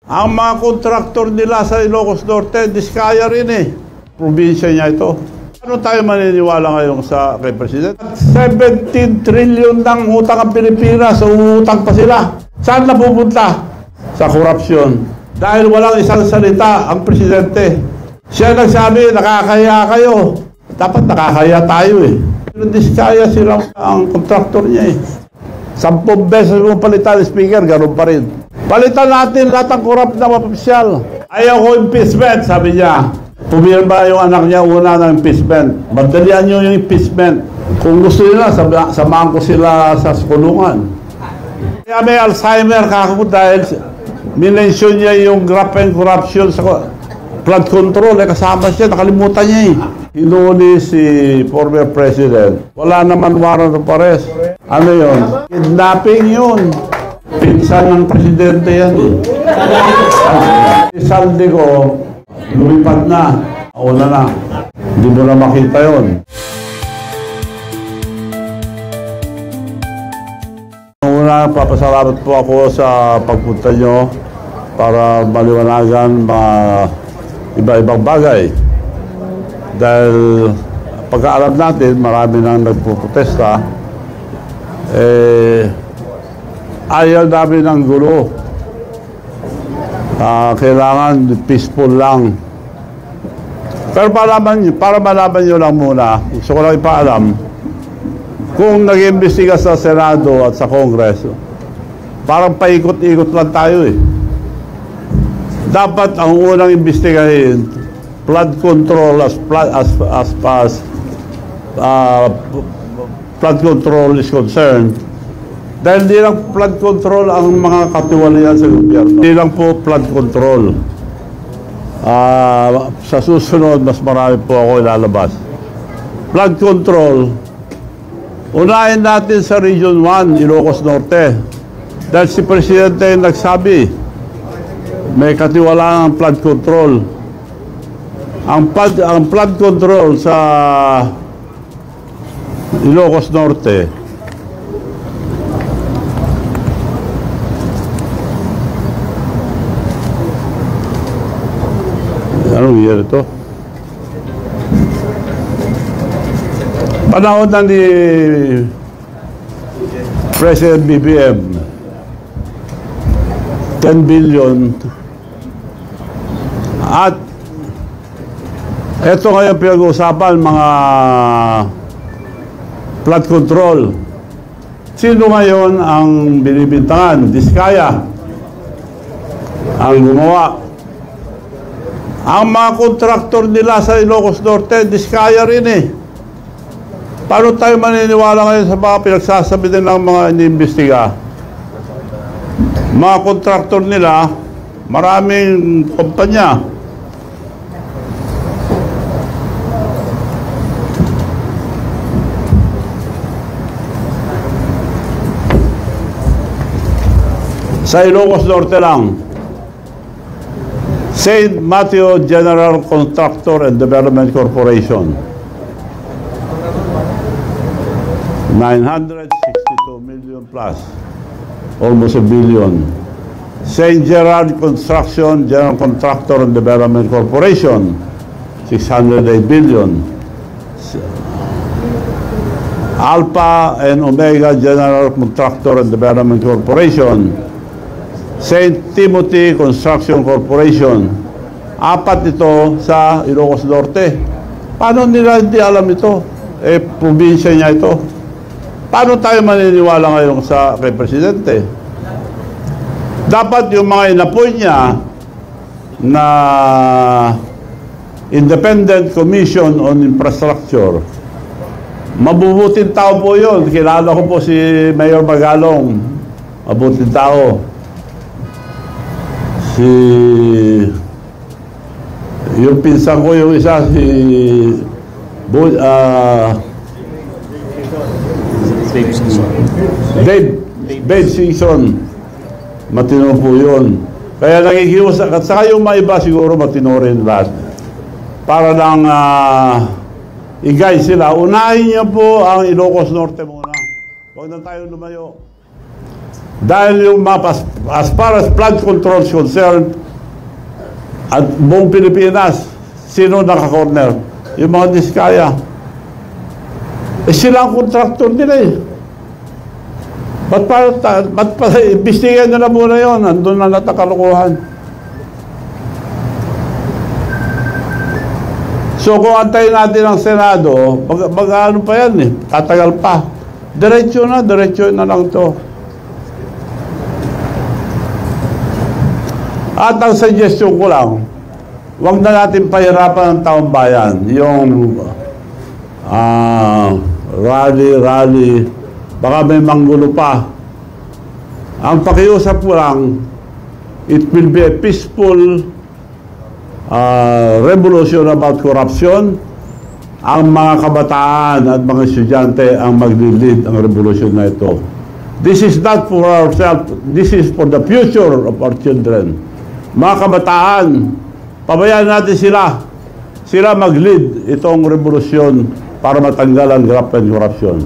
Ang mga kontraktor nila sa Ilocos Norte, diskaya rin eh. Probinsya niya ito. Ano tayo maniniwala ngayon kay President? 17 trillion ng utang ang Pilipinas, utang pa sila. Saan napupunta? Sa korupsyon. Dahil walang isang salita ang Presidente. Siya nagsabi, nakakaya kayo. Dapat nakakaya tayo eh. Pero diskaya sila ang kontraktor niya eh. 10 beses mo palitan ang speaker, ganoon pa rin. Palitan natin lahat ng korap na opisyal. Ayaw ko impeachment, sabi niya. Pumirma yung anak niya una ng impeachment. Magdalian niyo yung impeachment. Kung gusto nila, samahan ko sila sa kulungan. Kaya may Alzheimer kako dahil minensyon niya yung graft and corruption sa flood control. Kasama siya, nakalimutan niya eh. Hinuli si former president. Wala naman warrant of arrest. Ano yun? Kidnapping yun. Pinsan ng presidente yan eh. Saldi ko, lumipad na. Una na. Hindi mo na makita yun. Una, papasalamat po ako sa pagpunta nyo para maliwanagan mga iba-ibang bagay. Dahil pagkaalam natin, marami nang nagpuprotesta, ayaw namin ng gulo. Kailangan peaceful lang. Pero para malaman nyo lang muna, gusto ko lang ipaalam, kung nag-imbestiga sa Senado at sa Kongreso, parang paikot-ikot lang tayo eh. Dapat ang unang imbestigahin, flood control flood control is concerned. Dahil di lang flood control ang mga katiwalian sa gobyerno. Di lang po flood control. Sa susunod, mas marami po ako ilalabas. Flood control, unahin natin sa Region 1, Ilocos Norte. Dahil si Presidente nagsabi, may katiwalaan ang flood control. Ang flood control sa Ilocos Norte, anong year ito? Panahon na ni President BBM, 10 billion. At ito ngayon pinag-uusapan, mga flood control. Sino ngayon ang binibintangan? Diskaya ang gumawa. Ang mga kontraktor nila sa Ilocos Norte, diskaya rin eh. Paano tayo maniniwala ngayon sa mga pinagsasabi din ng mga iniimbestiga? Mga kontraktor nila, maraming kumpanya. Sa Ilocos Norte lang, St. Matthew General Contractor and Development Corporation, 962 million plus, almost a billion. St. Gerard Construction General Contractor and Development Corporation, 608 billion. Alpha and Omega General Contractor and Development Corporation, St. Timothy Construction Corporation. 4 ito sa Ilocos Norte. Paano nila hindi alam ito? Probinsya niya ito. Paano tayo maniniwala ngayon kay Presidente? Dapat yung mga inapoy niya na Independent Commission on Infrastructure, mabubuting tao po yun. Kilala ko po si Mayor Magalong. Mabuting tao. Yung pinsan ko, yung isa, Dave Singson, matino po yun. Kaya nakikiwas, at saka yung mga iba siguro matino rin lahat. Para lang i-guide sila. Unahin niyo po ang Ilocos Norte muna. Huwag na tayo lumayo. Dahil yung mapa, as far as flood control is concerned, at buong Pilipinas, sino naka-corner? Yung mga Diskaya. Sila ang kontraktor nila eh. Ba't pa imbestigahan nila muna yun? Andun na natakalukuhan. So kung antayin natin ang Senado, mag-ano pa yan eh, tatagal pa. Diretso na lang to. At ang suggestion ko lang, huwag na natin pahirapan ng taong bayan. Yung rally, baka may manggulo pa. Ang pakiusap ko lang, it will be a peaceful revolution about corruption. Ang mga kabataan at mga estudyante ang maglilid ang revolution na ito. This is not for ourselves, this is for the future of our children. Mga kabataan, pabayaan natin sila. Sila mag-lead itong revolusyon para matanggal ang graft and corruption.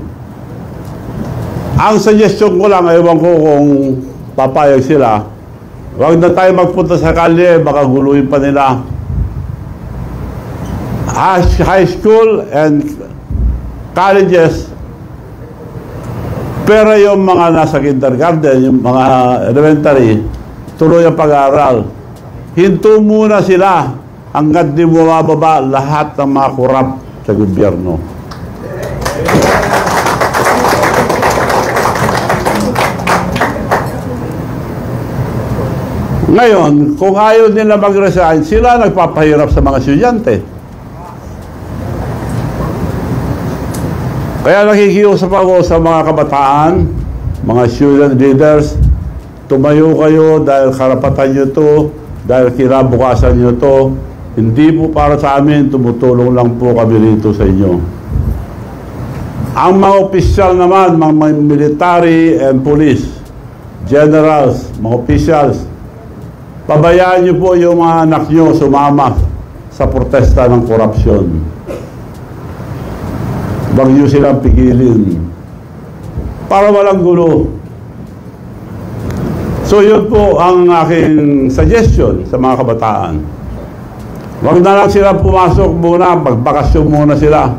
Ang suggestion ko lang, ewan ko kung papayag sila, huwag na tayo magpunta sa kalye, baka guluhin pa nila. High school and colleges, pero yung mga nasa kindergarten, yung mga elementary, tuloy ang pag-aaral. Hinto muna sila hanggat di bumababa lahat ng mga korap sa gobyerno. Ngayon, kung ayaw nila mag-resign, sila nagpapahirap sa mga estudyante. Kaya nakikiusap ako sa mga kabataan, mga student leaders, tumayo kayo dahil karapatan nyo to, dahil kinabukasan nyo to. Hindi po para sa amin, tumutulong lang po kami rito sa inyo. Ang mga opisyal naman, mga military and police, generals, mga officials, pabayaan nyo po yung mga anak nyo sumama sa protesta ng korupsyon. Huwag nyo silang pigilin para walang gulo. So yun po ang aking suggestion sa mga kabataan. Huwag na lang sila pumasok muna, magbakasyon muna sila.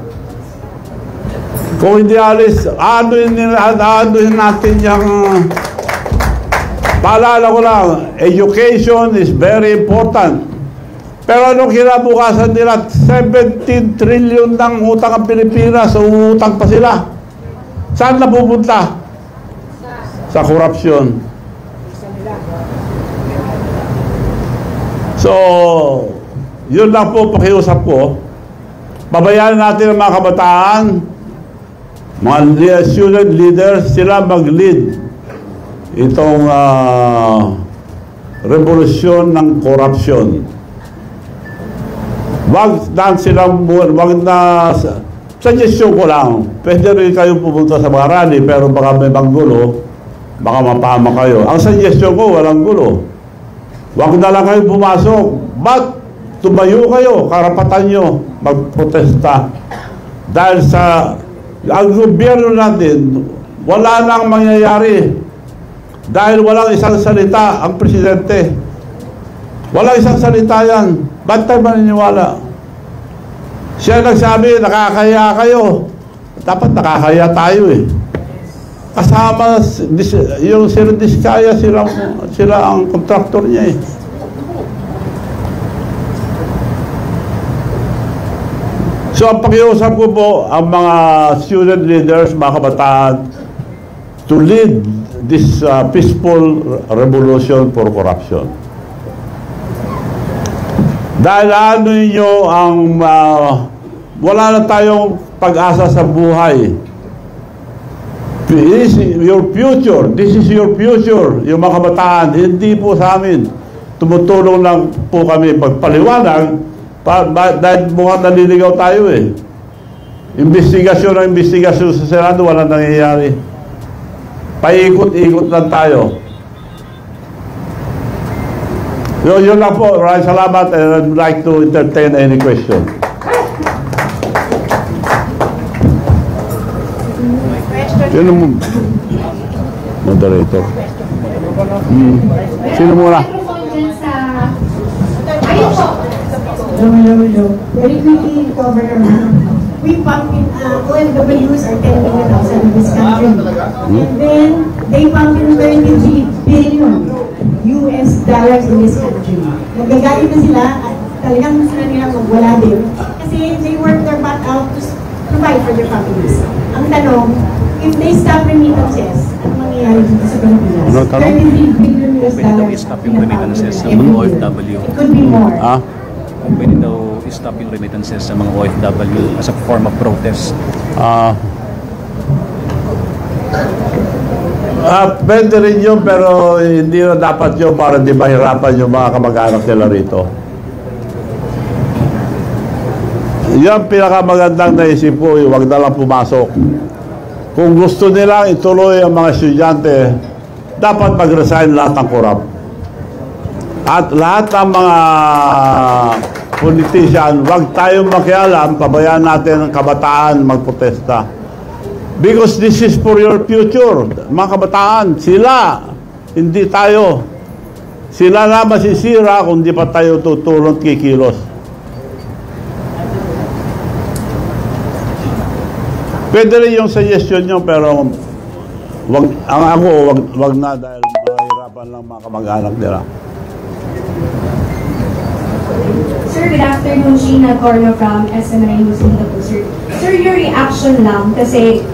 Kung hindi alis, aanuhin natin yung... Paalala ko lang, education is very important. Pero anong kinabukasan nila? 17 trillion ng utang ang Pilipinas, so utang pa sila. Saan na pupunta? Sa korupsyon. So, yun lang po pakiusap ko. Pabayaan natin ang mga kabataan, mga student leaders, sila mag-lead itong revolusyon ng korupsyon. Wag na suggestion ko lang, pwede rin kayo pupunta sa mga rally, pero baka may manggulo, baka mapama kayo. Ang suggestion ko, walang gulo. Wag na lang kayo pumasok. But tumayo kayo, karapatan nyo magprotesta. Dahil sa ang gobyerno natin, wala nang mangyayari. Dahil walang isang salita ang presidente. Walang isang salita yan. Ba't tayo maniniwala? Siya nagsabi, nakakaya kayo. Dapat nakakaya tayo eh. Kasama yung Sir Diskaya, sila ang kontraktor niya eh. So ang pakiusap ko po ang mga student leaders, mga kabataan, to lead this peaceful revolution for corruption. Dahil ano ninyo ang wala na tayong pag-asa sa buhay. This is your future. This is your future. Yung mga kabataan, hindi po sa amin. Tumutulong lang po kami pagpaliwanag dahil mukhang naliligaw tayo eh. Investigasyon sa Senado, walang nangyayari. Paikot-ikot lang tayo. Yun lang po. Maraming salamat and I'd like to entertain any question. Yun ang moderator. Sino muna? Microphone dyan sa... Ayun po. Very quickly, Governor, we pump in, OFWs are telling me outside of this country. And then, they pump in 33 billion US dollars in this country. Nagagalit na sila at talagang gusto na nilang magwala din. Kasi they work their butt out to provide for their families. Ang tanong, if they stop remittances, ano mangyayari dito sa Pilipinas? 33 billion US Pwede daw dollars. i-stop yung remittances ng mga OFW. It could be more. Pwede daw i-stop yung remittances sa mga OFW as a form of protest. Pwede rin yun, pero hindi na dapat yun para di mahirapan yung mga kamag-anak nila rito. Yan pinakamagandang naisip ko, huwag na lang pumasok. Kung gusto nilang ituloy ang mga estudyante, dapat mag-resign lahat ng korap. At lahat ng mga politician, huwag tayong makialam, pabayaan natin ang kabataan magprotesta. Because this is for your future. Mga kabataan, sila, hindi tayo. Sila na masisira kung di pa tayo tutulong kikilos. Pwede rin yung suggestion nyo, pero wag na dahil mahirapan lang mga kamag-anak nila. Sir, good afternoon. Sheena Corno from SMNI News in the Sir. Sir, your reaction lang kasi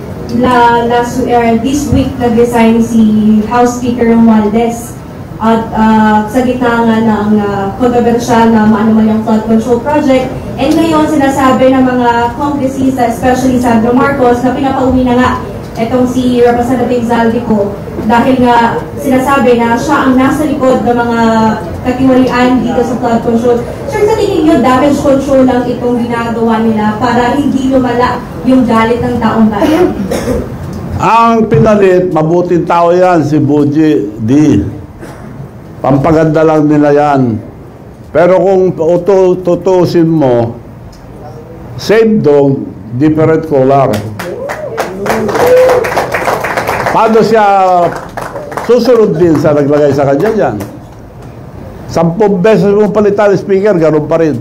this week nag-resign si House Speaker Romualdez at sa gitna nga ng kontrobersyal na maano man yung flood control project. And ngayon sinasabi ng mga congressista, especially Sandro Marcos, na pinapauwi na nga itong si Representative Zaldico dahil nga sinasabi na siya ang nasa likod ng mga katiwalian dito sa flood control. Sir, sa tingin nyo, damage control lang itong ginagawa nila para hindi lumala yung galit ng taong bayan? Ang pinalit, mabuting tao yan, si Buji D. Pampaganda lang nila yan. Pero kung tutusin mo, same dog, different color. Paano siya susunod din sa naglagay sa kanya dyan? 10 beses mo palitan ang speaker, ganun pa rin.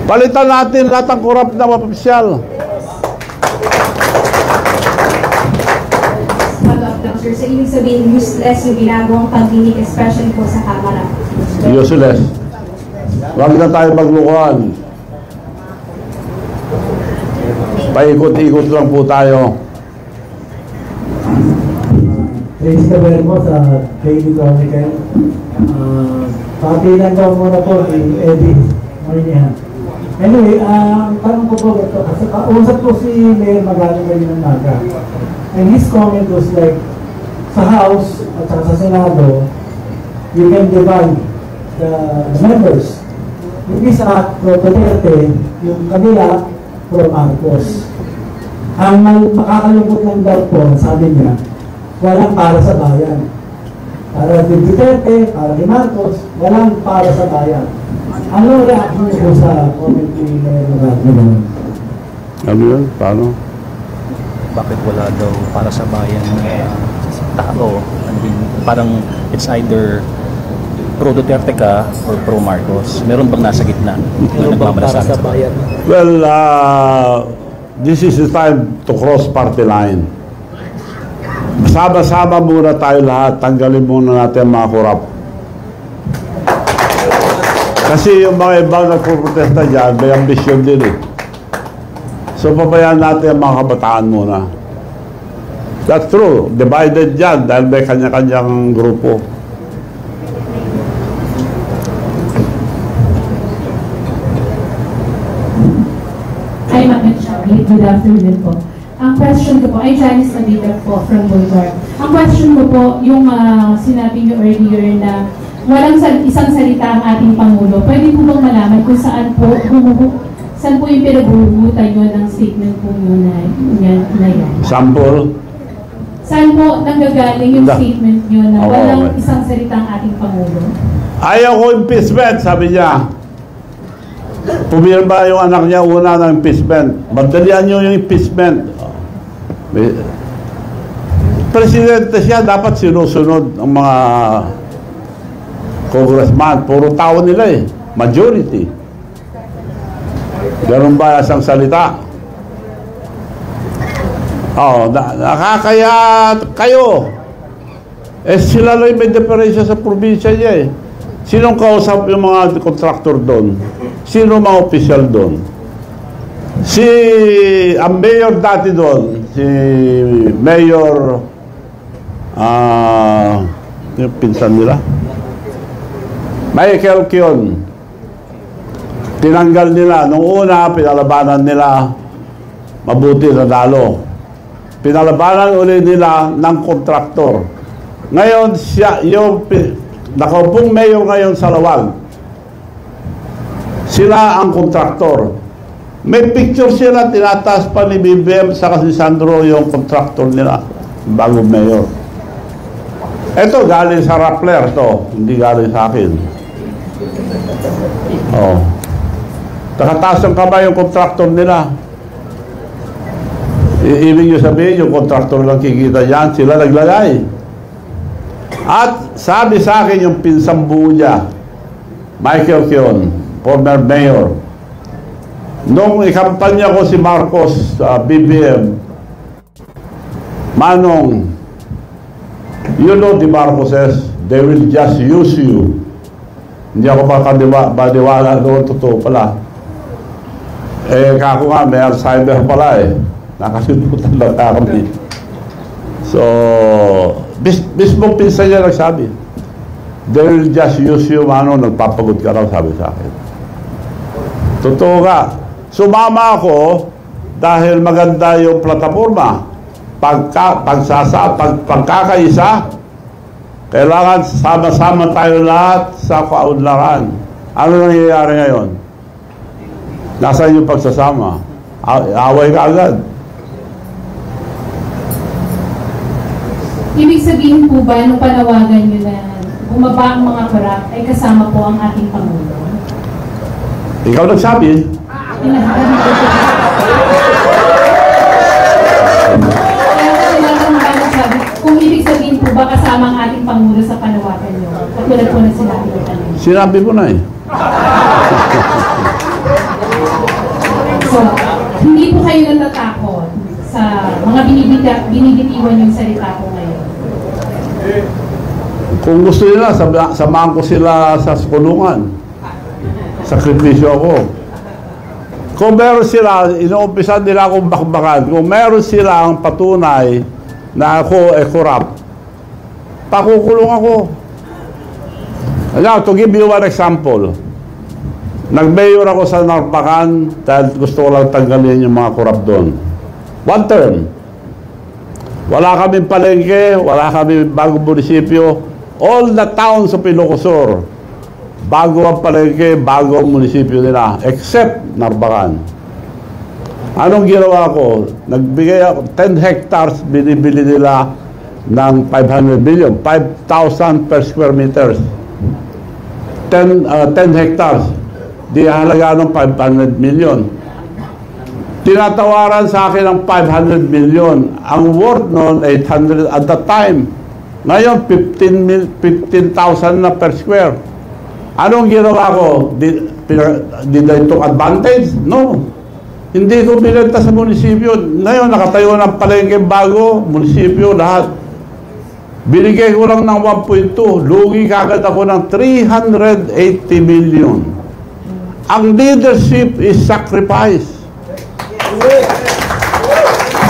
Palitan natin lahat ng korap na mapapisyal. Sir, so ibig sabihin useless yung ginagawang pagdinig, especially po sa Kamara. Useless. Huwag na tayo maglukuhan. Paikot-ikot lang po tayo. Thanks ka very much sa Daily Chronicle. Pakilan daw muna po ni Eddie Marinihan. Anyway, tanong ko po ito, kasi kausap ko si Mayor Magaling ngayon ng Naga. And his comment was like, sa House at sa Senado, you can divide the members. Yung isa, pro Duterte, yung kanila, pro Marcos. Ang makakalungkot lang daw po, sabi niya, walang para sa bayan. Para kay Duterte, para kay Marcos, walang para sa bayan. Ano reaction niyo sa comment ni Mayor Magaling? Ano yun? Paano? Bakit wala daw para sa bayan ng tao? Parang it's either pro Duterte ka or pro Marcos. Meron bang nasa gitna? Meron bang para sa bayan? Well, this is the time to cross party line. Sama-sama muna tayo lahat. Tanggalin muna natin mga korap. Kasi yung mga ibang nagpuprotesta dyan, may ambisyon din eh. So, pabayaan natin ang mga kabataan muna. That's true. Divided dyan dahil may kanya-kanyang grupo. Hi, Ma'am Shari. Good afternoon po. Ang question ko po, ay Janice Nabita po from Bulgar. Ang question ko po, yung sinabi niyo earlier na walang isang salita ang ating Pangulo. Pwede po bang malaman kung saan po yung pinaghuhugutan nyo ng statement po nyo na yan? Sample? Saan po nanggagaling yung statement nyo na walang isang salita ang ating Pangulo? Ayaw ko impeachment, sabi niya. Pumirma yung anak niya una ng impeachment. Magdalian nyo yung impeachment. Presidente siya, dapat sinusunod ang mga congressman. Puro tao nila eh. Majority. Ganun ba isang salita? Nakakaya kayo. Sila lang may diferensya sa probinsya niya eh. Sinong kausap yung mga contractor doon? Sino mga opisyal doon? Ang mayor dati doon, si Mayor, yung pinsan nila, Michael Kion, tinanggal nila. Nung una, pinalabanan nila, mabuti na dalo. Pinalabanan ulit nila ng kontraktor. Ngayon, siya, yung nakaupong mayor ngayon sa Lawag, sila ang kontraktor. May picture sila, tinataas pa ni BBM sa si Sandro yung kontraktor nila, bagong mayor. Ito, galing sa Rappler to, hindi galing sa akin. Nakataas ang kamay yung kontraktor nila. Ibig nyo sabihin, yung kontraktor lang kikita yan, sila naglagay. At sabi sa akin yung pinsang buo niya, Michael Kion, former mayor, nung ikampanya ko si Marcos sa BBM, Manong, you know the Marcoses, they will just use you. Hindi ako baliwala doon, totoo pala. Kako nga, may Alzheimer pala eh. Nakalimutan lang kami. So, mismo pinsan niya nagsabi, they will just use you, nagpapagod ka raw, sabi sa akin. Totoo ka. Sumama ako dahil maganda yung plataforma. Pagkakaisa, kailangan sama-sama tayo lahat sa kaunlaran. Ano nangyayari ngayon? Nasaan yung pagsasama? Away ka agad. Ibig sabihin po ba, nung panawagan nyo na bumaba ang mga korap, ay kasama po ang ating Pangulo? Ikaw nagsabi. Kung ibig sabihin po ba kasama ang ating Pangulo sa panawagan nyo? Katulad po na sinabi ko kanina. Sinabi mo na eh. So, hindi po kayo natatakot sa mga binibitiwan yung salita ko ngayon? Kung gusto nila, samahan ko sila sa kulungan. Sakripisyo ako. Kung meron sila, inuumpisan nila akong bakbakan. Kung meron sila ang patunay na ako corrupt, pakukulong ako. Now, to give you one example, nag-mayor ako sa Narpacan dahil gusto ko lang tanggalin yung mga corrupt doon. One term. Wala kaming palengke, wala kaming bagong munisipyo. All the towns of Ilocosur, bago ang palengke, bago ang munisipyo nila, except Narbacan. Anong ginawa ko? Nagbigay ako, 10 hectares, binibili nila ng 500 million, 5,000 per square meters. 10 hectares, di halaga ng 500 million. Tinatawaran sa akin ng 500 million. Ang worth noon, 800 at that time. Ngayon, 15,000 na per square. Anong ginawa ko? Did I took advantage? No. Hindi ko binenta sa munisipyo. Ngayon, nakatayo ng palengke bago, munisipyo, lahat. Binigay ko lang ng 1.2. Lugi kagad ako ng 380 million. Ang leadership is sacrifice.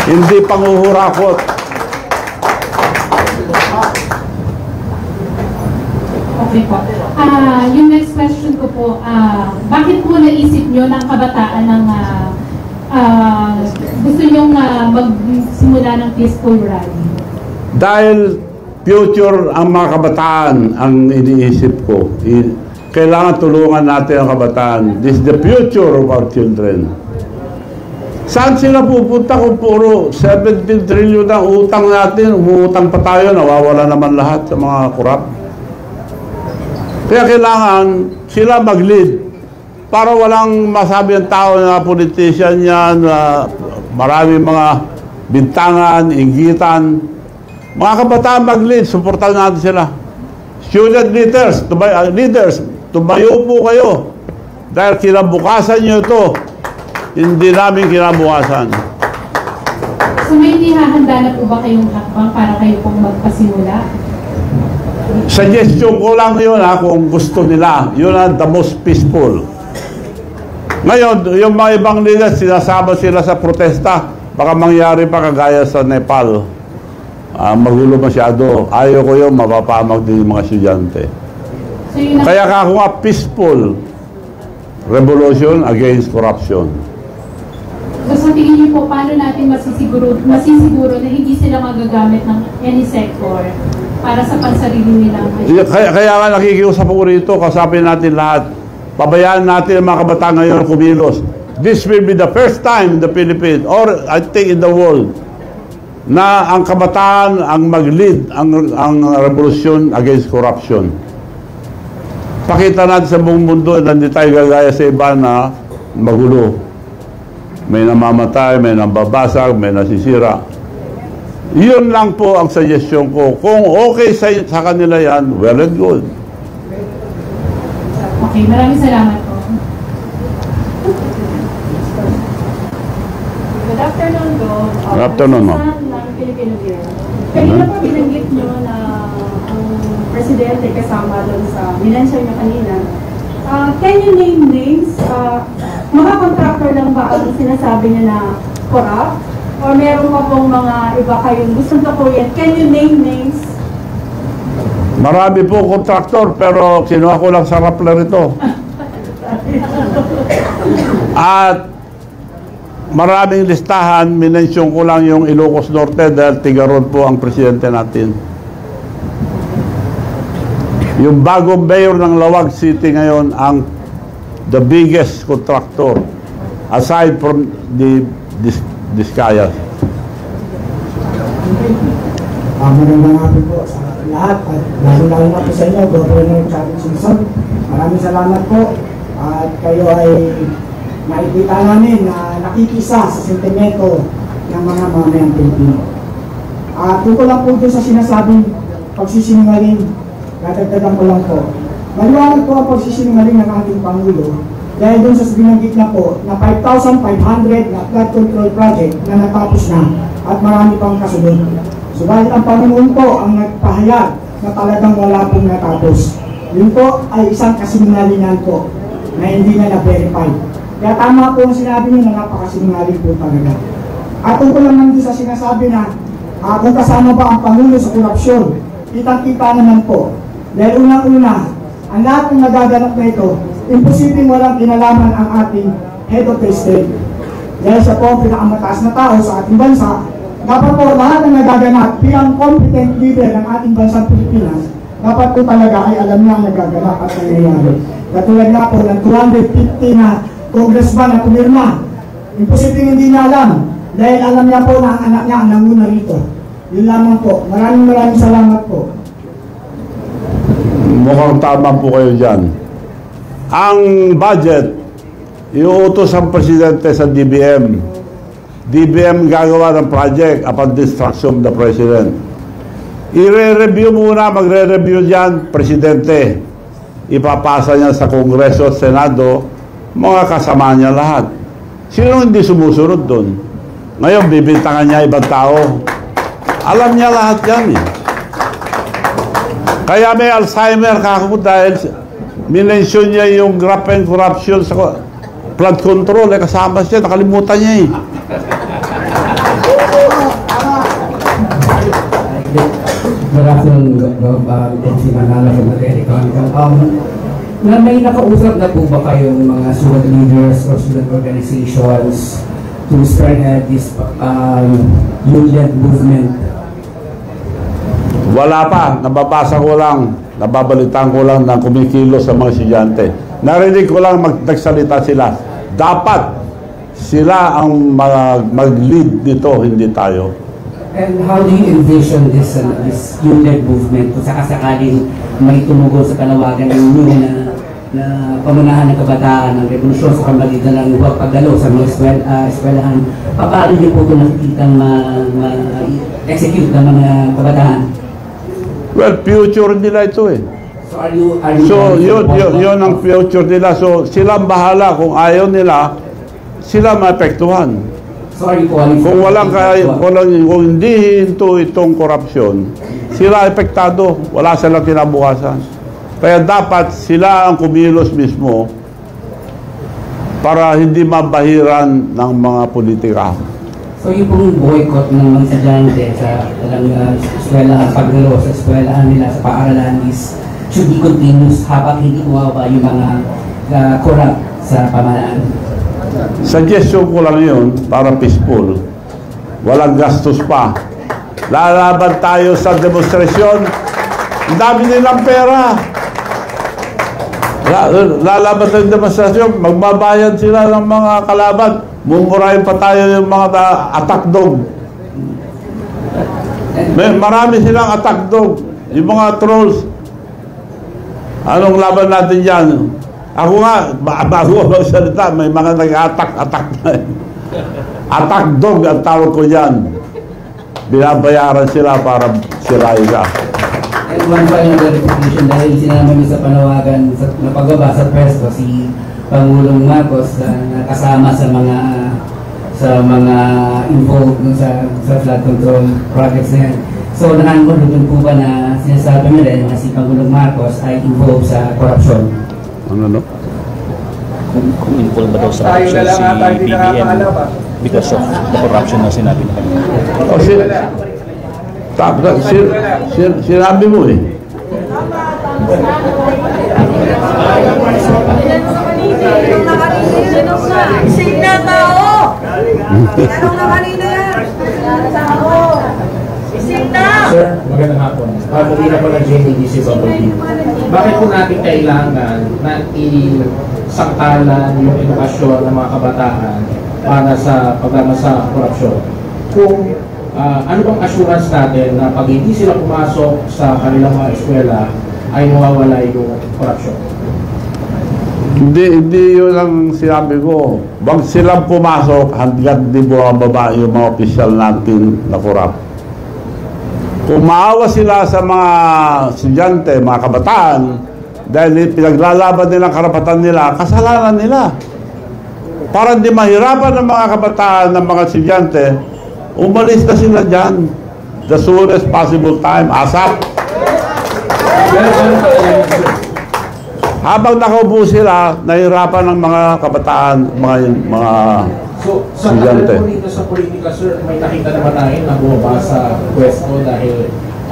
Hindi panguhurakot. Okay po. Yung next question ko po, bakit po naisip nyo ng kabataan ng gusto nyong magsimula ng peaceful rally? Dahil future ang mga kabataan ang iniisip ko. Kailangan tulungan natin ang kabataan. This is the future of our children. Saan sila pupunta kung puro 17 trillion na utang natin? Umuutang pa tayo, nawawala naman lahat sa mga korap. Kaya kailangan sila mag-lead para walang masabi ang tao na politician yan, na maraming mga bintangan, inggitan. Mga kabataan mag-lead, supportan natin sila. Student leaders, tumayo po kayo. Dahil kinabukasan nyo ito, hindi namin kinabukasan. So may hahanda na po ba kayong hakbang para kayo pong magpasimula? Suggestion ko lang yun kung gusto nila. Yun ang the most peaceful. Ngayon, yung mga ibang leaders, sinasama sila sa protesta. Baka mangyari pa kagaya sa Nepal. Magulo masyado. Ayaw ko yung mapapamag din yung mga estudyante. So, kaya ako nga peaceful revolution against corruption. So sa tingin niyo po, paano natin masisiguro na hindi sila magagamit ng any sector para sa pansarili nilang? Kaya nga nakikiusap ko rito, kasapin natin lahat. Pabayaan natin ang mga kabataan ngayon kumilos. This will be the first time in the Philippines, or I think in the world, na ang kabataan ang mag-lead ang revolution against corruption. Pakita natin sa buong mundo na hindi tayo gagaya sa iba na magulo. May namamatay, may nambabasag, may nasisira. Yun lang po ang suggestion ko. Kung okay sa kanila yan, well and good. Okay, maraming salamat po. Good afternoon, Go. Good afternoon, ma'am. Ng Filipino Beer. Kanina po binanggit nyo na ang presidente kasama doon sa minensyon nyo kanina. Can you name names? Mga contractor lang ba ang sinasabi niya na corrupt? Or meron pa pong mga iba kayong gustong tukuyin? Can you name names? Marami po kontraktor, pero kinuha ko lang sa Rappler ito. At maraming listahan, minensyon ko lang yung Ilocos Norte dahil tigaron po ang presidente natin. Yung bagong mayor ng Lawag City ngayon ang the biggest contractor aside from the Discayas. Magandang hapon po sa lahat at lalo-lalo na po sa inyo, Governor Chavez Singson. Maraming salamat po at kayo ay nakikita namin na nakikisa sa sentimento ng mga mamayang Pilipino. At tungkol lang po doon sa sinasabing pagsisinungaling, dadagdagan ko lang po. Maliwanag po ang pagsisinungaling ng ating Pangulo dahil doon sa binanggit na po na 5,500 na flood control project na natapos na at marami pang kasunod. Subalit ang Panginoon po ang nagpahayag na talagang wala pong natapos. Yun po ay isang kasinungalingan po na hindi na na-verify. Kaya tama po ang sinabi niyo na napakasinungaling po talaga. At tungkol naman din sa sinasabi na kung kasama ba ang Pangulo sa korupsyon, kitang-kita naman po. Dahil unang-una, ang lahat ng nagaganap na ito, imposibleng walang kinalaman ang ating head of the state. Dahil siya po ang pinakamataas na tao sa ating bansa, dapat po lahat ng nagaganap bilang competent leader ng ating bansang Pilipinas, dapat po talaga ay alam niya ang nagaganap at nangyayari. Katulad nga po ng 250 na congressman na pumirma, imposibleng hindi niya alam dahil alam niya po na ang anak niya ang nanguna rito. Yun lamang po. Maraming salamat po. Mukhang tama po kayo dyan. Ang budget, iuutos ang presidente sa DBM. DBM gagawa ng project upon the instruction of the president. I-re-review muna, magre-review dyan, presidente. Ipapasa niya sa Kongreso at Senado, mga kasama niya lahat. Sino hindi sumusunod doon? Ngayon, bibintangan niya ibang tao. Alam niya lahat yan eh. Kaya may Alzheimer kako dahil minensyon niya yung graft and corruption sa flood control. Kasama siya, nakalimutan niya eh. Good afternoon, si Manala from the Telecom. May nakausap na po ba kayong mga student leaders or student organizations to spearhead this youth-led movement? Wala pa. Nababasa ko lang, nababalitaan ko lang na kumikilos sa mga estudyante. Narinig ko lang nagsalita sila. Dapat sila ang mag-lead nito, hindi tayo. And how do you envision this youth-led movement kung sakasakaling may tumugol sa panawagan ninyo na na pamunahan ng kabataan ng revolusyon sa pamagitan ng huwag pagdalo sa mga eskwelahan. Paano niyo po ito nakikitang ma-execute ng mga kabataan? Well, future nila ito eh. So are you yun ang future nila. So sila bahala kung ayaw nila, sila maapektuhan. So are you calling Kung kung hindi hinto itong korupsyon, sila apektado, wala silang kinabukasan. Kaya dapat sila ang kumilos mismo para hindi mabahiran ng mga politika. So yung pong boycott ng mga estudyante sa eskwelahan, pagdalo sa eskwelahan nila, sa paaralan is should be continuous habang hindi bumaba yung mga corrupt sa pamahalaan. Suggestion ko lang yun para peaceful. Walang gastos pa. Lalaban tayo sa demonstrasyon. Ang dami nilang pera. Lalaban tayo sa demonstrasyon. Magbabayad sila ng mga kalaban. Mumurahin pa tayo yung mga attack dog. Marami silang attack dog. Yung mga trolls. Anong laban natin dyan? Ako nga, bago ako magsalita, may mga nag-attack na. Attack dog ang tawag ko dyan. Binabayaran sila para sirain ka. And one final clarification, dahil sinama niyo sa panawagan na pagbaba sa pwesto si Pangulong Marcos na kasama sa mga involved sa flood control projects na yan. So, nakangulong po ba na sinasabi nyo rin na si Pangulong Marcos ay involved sa korupsyon? Ano? Kung involved ba daw sa corruption si BBM because of the corruption na sinabi niya. Sinabi mo eh. Ising na tao! Ano na kanina yan? Ising na! Sir, magandang hapon. Pagkakita po ng JDC Bumblebee. Bakit po natin kailangan na isangkalan yung edukasyon ng mga kabataan para sa pagdama sa korupsyon? Kung ano bang assurance natin na pag hindi sila pumasok sa kanilang mga eskwela ay mawawala yung korupsyon? Hindi yun ang sinabi ko. Wag silang pumasok hanggang di bumababa yung mga opisyal natin na korap. Kung maawa sila sa mga estudyante, mga kabataan, dahil pinaglalaban nilang karapatan nila, kasalanan nila. Para hindi mahirapan ng mga kabataan, ng mga estudyante, umalis na sila dyan. The soonest possible time, ASAP. Habang nakaupo sila, nahihirapan ng mga kabataan, mga So, sa tagal po dito sa politika, sir, may nakita naman tayo na bumaba sa pwesto dahil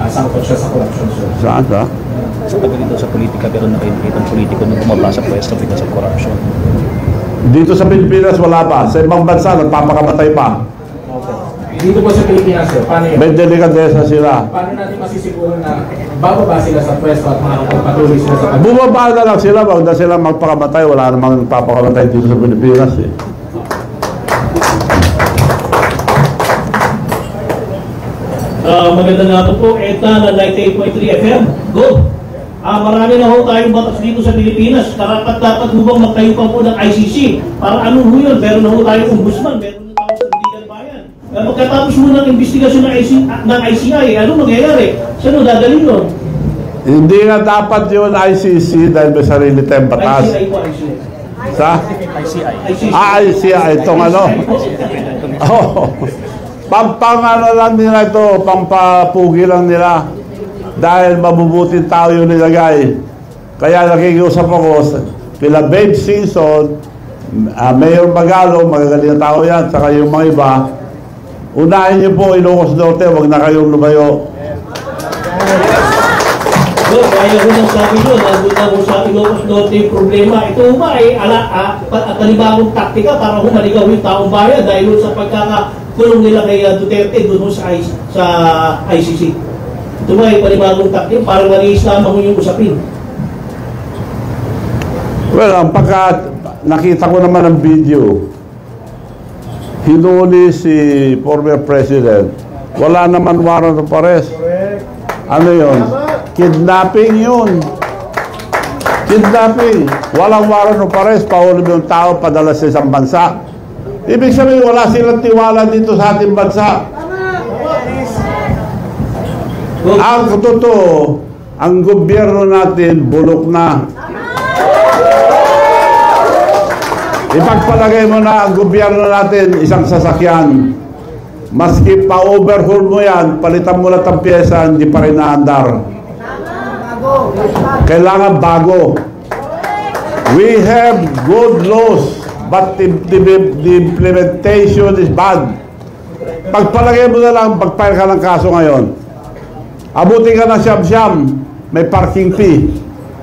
sangkot siya sa corruption, sir. Saan ka? Sa tagal dito sa politika, pero nakikita ang politiko na bumaba sa pwesto because of corruption. Dito sa Pilipinas, wala pa. Sa ibang bansa, nagpapakamatay pa. Dito po sa Pilipinas, sir, paano yun? May delikadesa sila. Paano natin masisiguro na bababa sila sa pwesto at makakapagpatuloy sila sa Bumaba na lang sila, wag na sila magpakamatay. Wala namang nagpapakamatay dito sa Pilipinas eh. Maganda nga po, ETA na 98.3 FM. Go! Marami na ho tayong batas dito sa Pilipinas. Dapat ho bang magtayo pa po ng ICC? Para ano ho yun? Meron na ho tayong ombudsman, meron na tayong sandigan bayan. Pagkatapos mo ng investigasyon ng ICI, ano mangyayari? Saan ho dadalhin nun? Hindi nga dapat yun ICC dahil may sarili tayong batas. ICI po, ICI. Sa? ICI. ICI, itong ano? Oh. Ano lang nila ito, pampapugi lang nila. Dahil mabubuting tao yung nilagay. Kaya nakikiusap ako, kila Babe Simpson, Mayor Magalong, magagaling na tao yan, saka yung mga iba, unahin niyo po Ilocos Norte, huwag na kayong lumayo. Kaya ko nang sabi nyo, nandun na ko sa Ilocos Norte yung problema. Ito ba ay panibagong taktika para humaligaw yung taong bayan dahil sa pagkakakulong nila kay Duterte doon sa ICC. Ito ba ay panibagong taktika para maliis lamang yung usapin. Well, ang nakita ko naman ang video, hinuli si former president, wala naman warrant of arrest. Ano yun? Kidnapping yun. Kidnapping. Walang warrant of arrest, pahuli mo yung tao, padala sa isang bansa. Ibig sabihin, wala silang tiwala dito sa ating bansa. Ang totoo, ang gobyerno natin bulok na. Ipagpalagay mo na ang gobyerno natin isang sasakyan. Maski pa-overhaul mo yan, palitan mo lang ang pyesa, hindi pa rin naandar. Kailangan bago. We have good laws, but the implementation is bad. Pagpalagay mo na lang, pagpile ka ng kaso ngayon. Abuti ka ng siyam-siyam, may parking fee.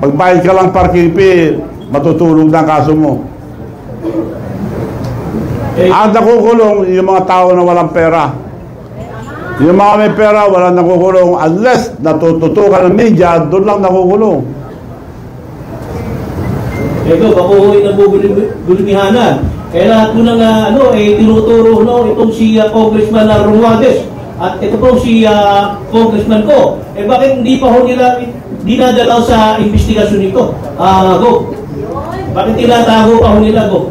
Pagbayad ka lang parking fee, matutulog na ang kaso mo. Ang nakukulong yung mga tao na walang pera. Yung mga may pera, walang nakukulong. Unless natututukan ng media, doon lang nakukulong. Ito, bakuhoy ng bubulimihanan. Lahat mo nang tinuturo itong si Congressman Romualdez. At ito po si Congressman ko. Bakit hindi pa ho nila dinadalaw sa investigasyon nito? Go. Bakit tinatago pa ho nila, Go?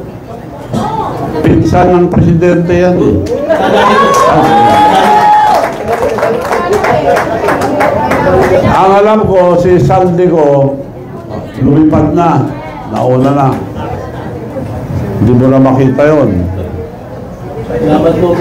Pinsan ng presidente yan. Ang alam ko, si Saldico, lumipad na. Nauna na. Hindi mo na makita yun. Salamat po.